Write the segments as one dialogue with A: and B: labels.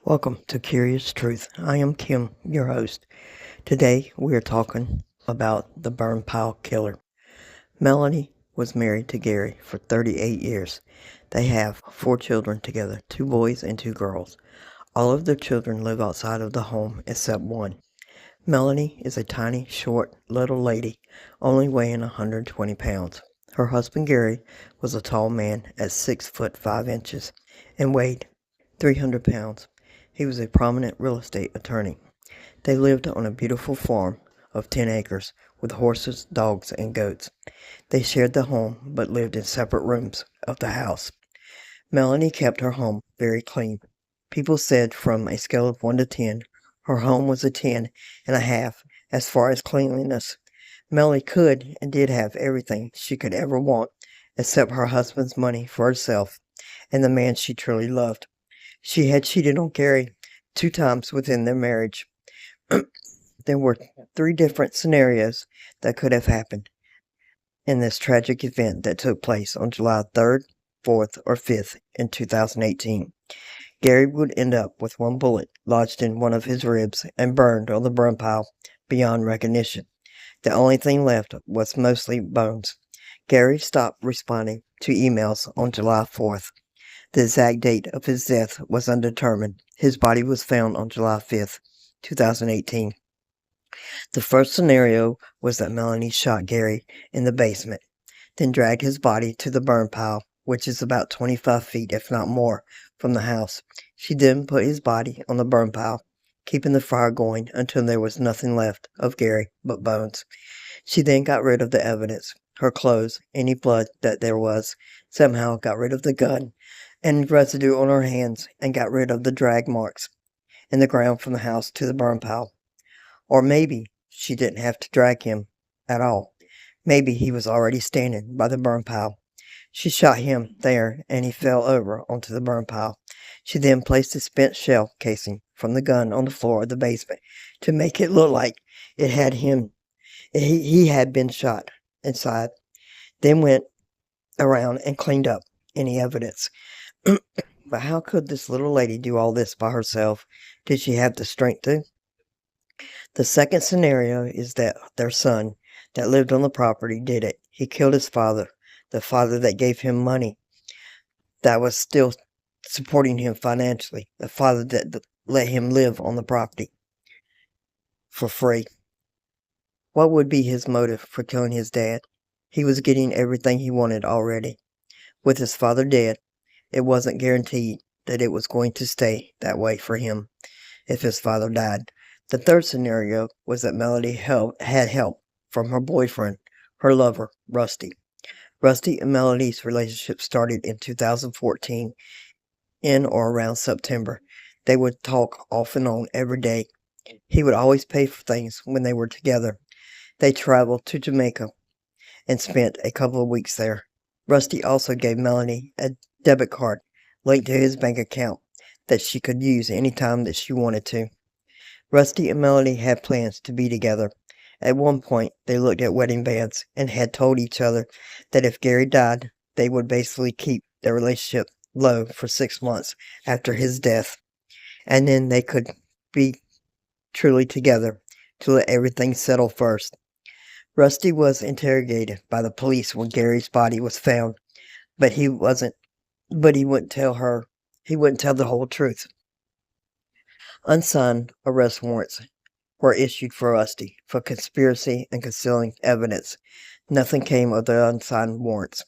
A: Welcome to Curious Truth. I am Kim, your host. Today we are talking about the burn pile killer. Melanie was married to Gary for 38 years. They have 4 children together, 2 boys and 2 girls. All of their children live outside of the home except one. Melanie is a tiny, short, little lady, only weighing 120 pounds. Her husband Gary was a tall man at 6 foot 5 inches and weighed 300 pounds. He was a prominent real estate attorney. They lived on a beautiful farm of 10 acres with horses, dogs, and goats. They shared the home but lived in separate rooms of the house. Melanie kept her home very clean. People said from a scale of 1 to 10, her home was a 10.5 as far as cleanliness. Melanie could and did have everything she could ever want except her husband's money for herself and the man she truly loved. She had cheated on Gary 2 times within their marriage. There were 3 different scenarios that could have happened in this tragic event that took place on July 3rd, 4th, or 5th in 2018. Gary would end up with 1 bullet lodged in one of his ribs and burned on the burn pile beyond recognition. The only thing left was mostly bones. Gary stopped responding to emails on July 4th. The exact date of his death was undetermined. His body was found on July 5th, 2018. The first scenario was that Melanie shot Gary in the basement, then dragged his body to the burn pile, which is about 25 feet, if not more, from the house. She then put his body on the burn pile, keeping the fire going until there was nothing left of Gary but bones. She then got rid of the evidence, her clothes, any blood that there was, somehow got rid of the gun and residue on her hands, and got rid of the drag marks in the ground from the house to the burn pile. Or maybe she didn't have to drag him at all. Maybe he was already standing by the burn pile. She shot him there and he fell over onto the burn pile. She then placed the spent shell casing from the gun on the floor of the basement to make it look like it had him. He had been shot inside. Then went around and cleaned up any evidence. But how could this little lady do all this by herself? Did she have the strength to? The second scenario is that their son that lived on the property did it. He killed his father, the father that gave him money, that was still supporting him financially, the father that let him live on the property for free. What would be his motive for killing his dad? He was getting everything he wanted already. With his father dead, it wasn't guaranteed that it was going to stay that way for him if his father died. The third scenario was that Melody had help from her boyfriend, her lover, Rusty. Rusty and Melody's relationship started in 2014, in or around September. They would talk off and on every day. He would always pay for things when they were together. They traveled to Jamaica and spent a couple of weeks there. Rusty also gave Melanie a debit card linked to his bank account that she could use anytime that she wanted to. Rusty and Melanie had plans to be together. At one point, they looked at wedding bands and had told each other that if Gary died, they would basically keep their relationship low for 6 months after his death, and then they could be truly together to let everything settle first. Rusty was interrogated by the police when Gary's body was found, but he wouldn't tell her. He wouldn't tell the whole truth. Unsigned arrest warrants were issued for Rusty for conspiracy and concealing evidence. Nothing came of the unsigned warrants.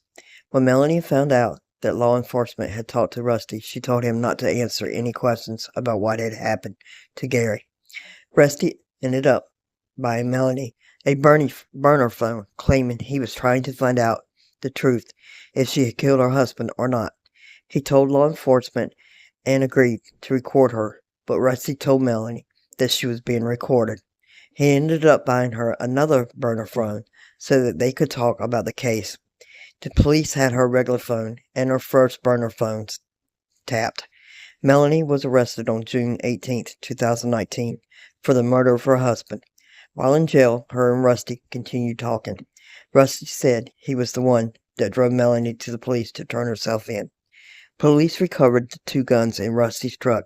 A: When Melanie found out that law enforcement had talked to Rusty, she told him not to answer any questions about what had happened to Gary. Rusty ended up buying Melanie a burner phone, claiming he was trying to find out the truth if she had killed her husband or not. He told law enforcement and agreed to record her, but Rusty told Melanie that she was being recorded. He ended up buying her another burner phone so that they could talk about the case. The police had her regular phone and her first burner phones tapped. Melanie was arrested on June 18, 2019 for the murder of her husband. While in jail, her and Rusty continued talking. Rusty said he was the one that drove Melanie to the police to turn herself in. Police recovered the 2 guns in Rusty's truck.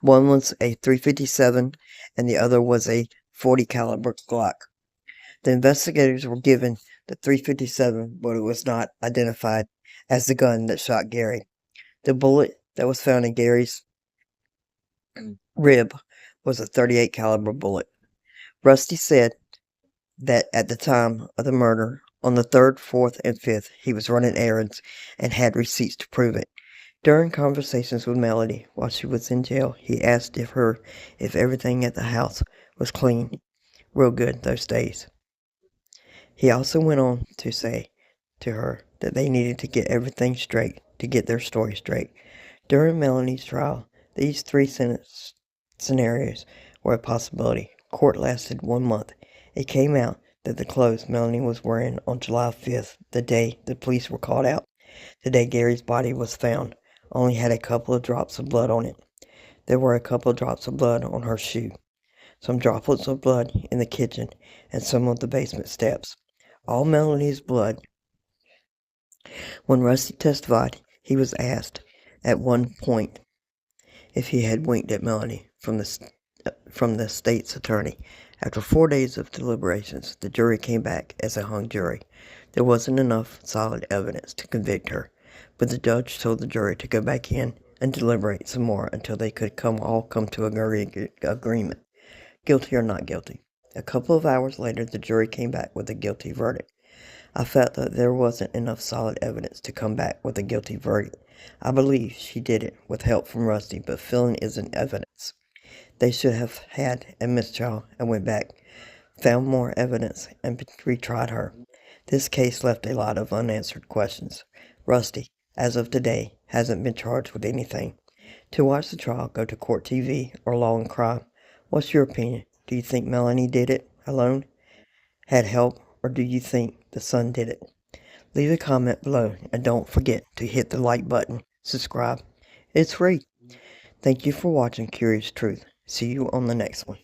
A: One was a .357 and the other was a .40 caliber Glock. The investigators were given the .357, but it was not identified as the gun that shot Gary. The bullet that was found in Gary's rib was a .38 caliber bullet. Rusty said that at the time of the murder, on the 3rd, 4th, and 5th, he was running errands and had receipts to prove it. During conversations with Melody while she was in jail, he asked if everything at the house was clean, real good those days. He also went on to say to her that they needed to get everything straight, to get their story straight. During Melanie's trial, these three scenarios were a possibility. Court lasted 1 month. It came out that the clothes Melanie was wearing on July 5th, the day the police were called out, the day Gary's body was found, only had a couple of drops of blood on it. There were a couple of drops of blood on her shoe, some droplets of blood in the kitchen, and some on the basement steps. All Melanie's blood. When Rusty testified, he was asked at one point if he had winked at Melanie from the state's attorney. After 4 days of deliberations, the jury came back as a hung jury. There wasn't enough solid evidence to convict her, but the judge told the jury to go back in and deliberate some more until they could all come to an agreement, guilty or not guilty. A couple of hours later, the jury came back with a guilty verdict. I felt that there wasn't enough solid evidence to come back with a guilty verdict. I believe she did it with help from Rusty, but feeling isn't evidence. They should have had a mistrial and went back, found more evidence, and retried her. This case left a lot of unanswered questions. Rusty, as of today, hasn't been charged with anything. To watch the trial, go to Court TV or Law and Crime. What's your opinion? Do you think Melanie did it alone? Had help? Or do you think the son did it? Leave a comment below and don't forget to hit the like button, subscribe. It's free. Thank you for watching Curious Truth. See you on the next one.